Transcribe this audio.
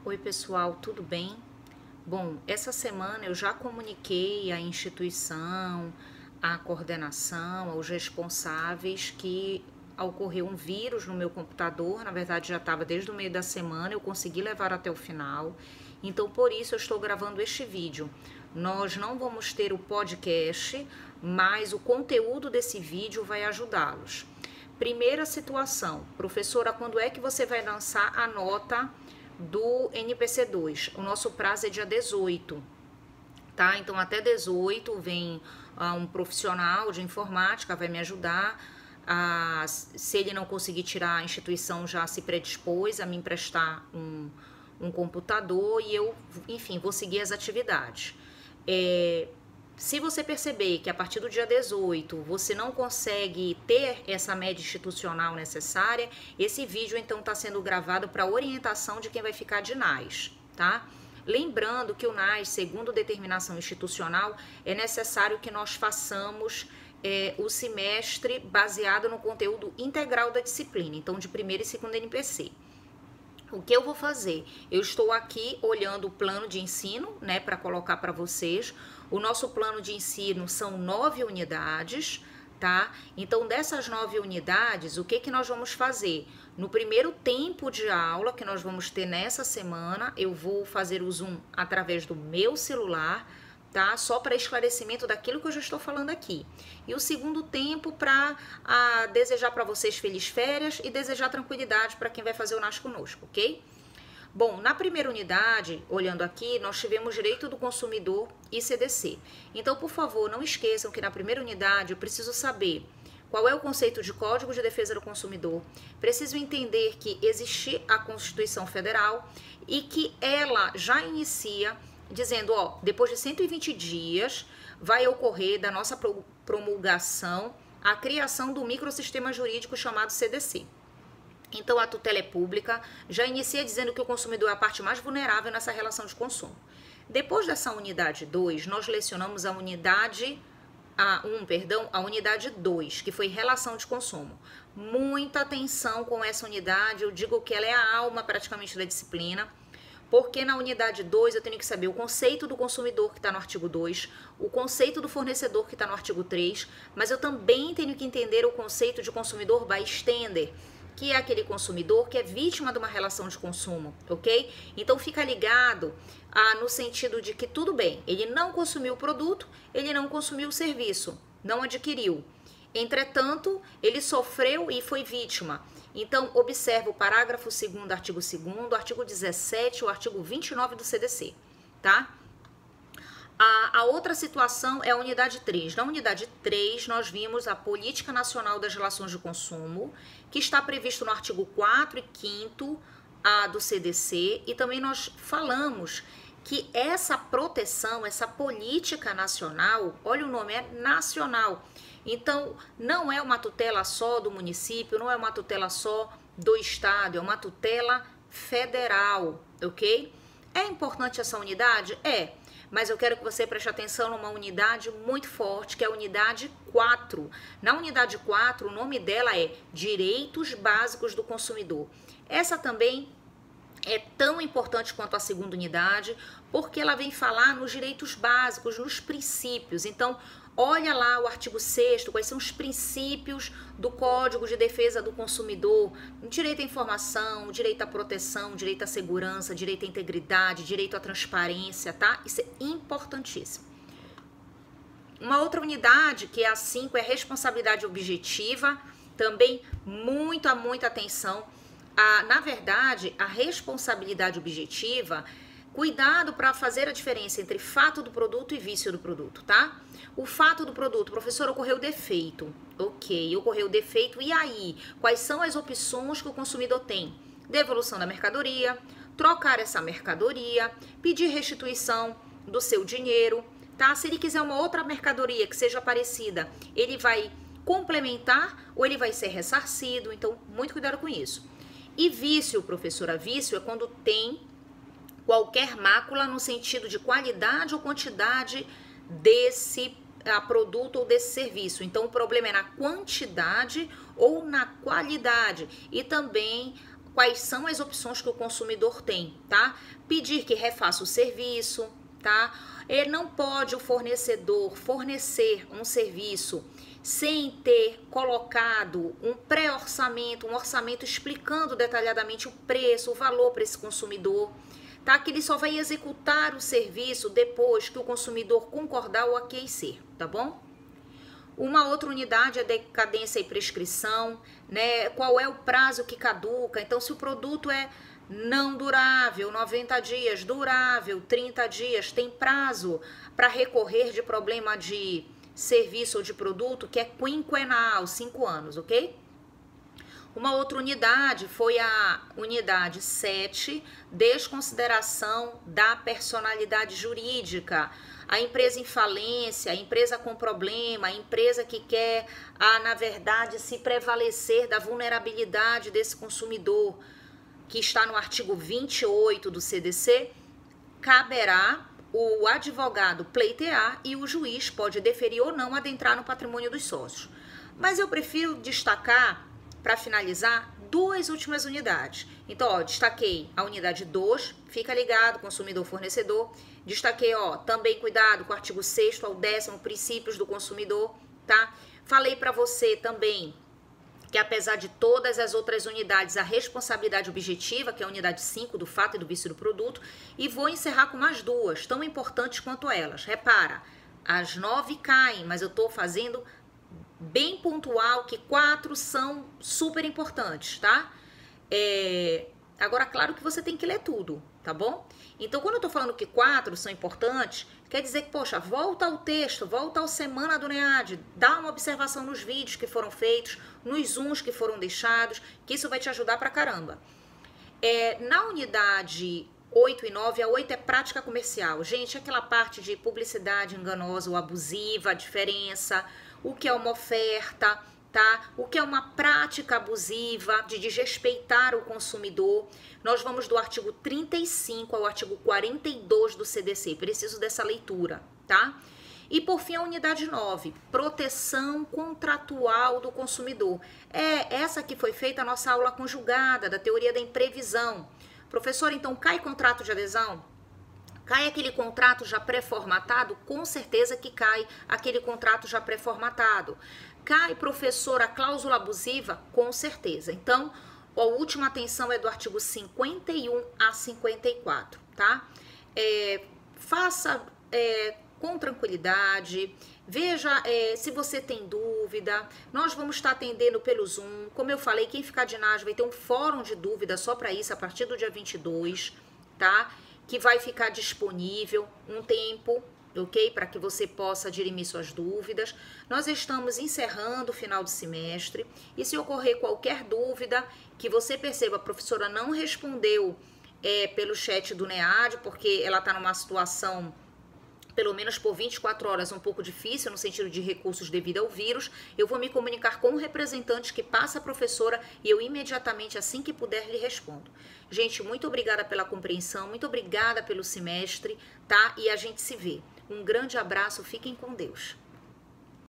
Oi pessoal, tudo bem? Bom, essa semana eu já comuniquei à instituição, à coordenação, aos responsáveis que ocorreu um vírus no meu computador. Na verdade já estava desde o meio da semana, eu consegui levar até o final. Então por isso eu estou gravando este vídeo. Nós não vamos ter o podcast, mas o conteúdo desse vídeo vai ajudá-los. Primeira situação, professora, quando é que você vai lançar a nota do NPC2? O nosso prazo é dia 18, tá? Então até 18 vem um profissional de informática, vai me ajudar. Se ele não conseguir tirar, a instituição já se predispôs a me emprestar um computador e eu, enfim, vou seguir as atividades. Se você perceber que a partir do dia 18 você não consegue ter essa média institucional necessária, esse vídeo então está sendo gravado para orientação de quem vai ficar de NAS, tá? Lembrando que o NAS, segundo determinação institucional, é necessário que nós façamos o semestre baseado no conteúdo integral da disciplina, então de primeiro e segundo NPC. O que eu vou fazer? Eu estou aqui olhando o plano de ensino, né, para colocar para vocês. O nosso plano de ensino são 9 unidades, tá? Então, dessas 9 unidades, o que nós vamos fazer? No primeiro tempo de aula que nós vamos ter nessa semana, eu vou fazer o Zoom através do meu celular, tá? Só para esclarecimento daquilo que eu já estou falando aqui. E o segundo tempo para desejar para vocês felizes férias e desejar tranquilidade para quem vai fazer o NAS conosco, ok? Bom, na primeira unidade, olhando aqui, nós tivemos direito do consumidor e CDC. Então, por favor, não esqueçam que na primeira unidade eu preciso saber qual é o conceito de Código de Defesa do Consumidor, preciso entender que existe a Constituição Federal e que ela já inicia dizendo, ó, depois de 120 dias vai ocorrer da nossa promulgação a criação do microsistema jurídico chamado CDC. Então a tutela é pública, já inicia dizendo que o consumidor é a parte mais vulnerável nessa relação de consumo. Depois dessa unidade 2, nós lecionamos a unidade a unidade 2, que foi relação de consumo. Muita atenção com essa unidade, eu digo que ela é a alma praticamente da disciplina, porque na unidade 2 eu tenho que saber o conceito do consumidor que está no artigo 2, o conceito do fornecedor que está no artigo 3, mas eu também tenho que entender o conceito de consumidor bystander, que é aquele consumidor que é vítima de uma relação de consumo, ok? Então fica ligado no sentido de que tudo bem, ele não consumiu o produto, ele não consumiu o serviço, não adquiriu. Entretanto, ele sofreu e foi vítima. Então, observa o parágrafo 2º, artigo 2º, artigo 17 e o artigo 29 do CDC, tá? A outra situação é a unidade 3. Na unidade 3, nós vimos a Política Nacional das Relações de Consumo, que está previsto no artigo 4 e 5º do CDC, e também nós falamos que essa proteção, essa política nacional, olha o nome, é nacional. Então, não é uma tutela só do município, não é uma tutela só do estado, é uma tutela federal, ok? É importante essa unidade? É, mas eu quero que você preste atenção numa unidade muito forte, que é a unidade 4. Na unidade 4, o nome dela é Direitos Básicos do Consumidor. Essa também é tão importante quanto a segunda unidade, porque ela vem falar nos direitos básicos, nos princípios. Então, olha lá o artigo 6º, quais são os princípios do Código de Defesa do Consumidor: direito à informação, direito à proteção, direito à segurança, direito à integridade, direito à transparência, tá? Isso é importantíssimo. Uma outra unidade, que é a 5, é responsabilidade objetiva, também muita atenção. Na verdade, a responsabilidade objetiva, cuidado para fazer a diferença entre fato do produto e vício do produto, tá? O fato do produto, professor, ocorreu defeito. Ok, ocorreu defeito, e aí? Quais são as opções que o consumidor tem? Devolução da mercadoria, trocar essa mercadoria, pedir restituição do seu dinheiro, tá? Se ele quiser uma outra mercadoria que seja parecida, ele vai complementar ou ele vai ser ressarcido, então muito cuidado com isso. E vício, professora, vício é quando tem qualquer mácula no sentido de qualidade ou quantidade desse produto ou desse serviço. Então, o problema é na quantidade ou na qualidade. E também quais são as opções que o consumidor tem, tá? Pedir que refaça o serviço, tá? Ele não pode o fornecedor fornecer um serviço sem ter colocado um pré-orçamento, um orçamento explicando detalhadamente o preço, o valor para esse consumidor, tá? Que ele só vai executar o serviço depois que o consumidor concordar ou aquecer, tá bom? Uma outra unidade é decadência e prescrição, né? Qual é o prazo que caduca? Então, se o produto é não durável, 90 dias, durável, 30 dias, tem prazo para recorrer de problema de serviço ou de produto, que é quinquenal, 5 anos, ok? Uma outra unidade foi a unidade 7, desconsideração da personalidade jurídica. A empresa em falência, a empresa com problema, a empresa que quer, na verdade, se prevalecer da vulnerabilidade desse consumidor, que está no artigo 28 do CDC, caberá o advogado pleitear e o juiz pode deferir ou não adentrar no patrimônio dos sócios. Mas eu prefiro destacar, para finalizar, duas últimas unidades. Então, ó, destaquei a unidade 2, fica ligado, consumidor fornecedor. Destaquei, ó, também cuidado com o artigo 6º ao 10º, princípios do consumidor, tá? Falei para você também que apesar de todas as outras unidades, a responsabilidade objetiva, que é a unidade 5 do fato e do vício do produto, e vou encerrar com mais duas, tão importantes quanto elas. Repara, as 9 caem, mas eu estou fazendo bem pontual que 4 são super importantes, tá? Agora, claro que você tem que ler tudo, tá bom? Então, quando eu tô falando que 4 são importantes, quer dizer que, poxa, volta ao texto, volta ao Semana do NEAD, dá uma observação nos vídeos que foram feitos, nos zooms que foram deixados, que isso vai te ajudar pra caramba. Na unidade 8 e 9, a 8 é prática comercial. Gente, aquela parte de publicidade enganosa ou abusiva, a diferença, o que é uma oferta, tá? O que é uma prática abusiva de desrespeitar o consumidor. Nós vamos do artigo 35 ao artigo 42 do CDC. Preciso dessa leitura, tá? E por fim a unidade 9, proteção contratual do consumidor. Essa que foi feita a nossa aula conjugada da teoria da imprevisão. Professor, então cai contrato de adesão? Cai aquele contrato já pré-formatado? Com certeza que cai aquele contrato já pré-formatado. Cai, professor, a cláusula abusiva? Com certeza. Então, a última atenção é do artigo 51 a 54, tá? Faça com tranquilidade, veja se você tem dúvida. Nós vamos estar atendendo pelo Zoom. Como eu falei, quem ficar de NASH vai ter um fórum de dúvida só para isso a partir do dia 22, tá? Que vai ficar disponível um tempo, ok? Para que você possa dirimir suas dúvidas. Nós estamos encerrando o final do semestre e se ocorrer qualquer dúvida que você perceba, a professora não respondeu pelo chat do NEAD, porque ela está numa situação, pelo menos por 24 horas, um pouco difícil no sentido de recursos devido ao vírus, eu vou me comunicar com o representante que passa a professora e eu imediatamente, assim que puder, lhe respondo. Gente, muito obrigada pela compreensão, muito obrigada pelo semestre, tá? E a gente se vê. Um grande abraço, fiquem com Deus.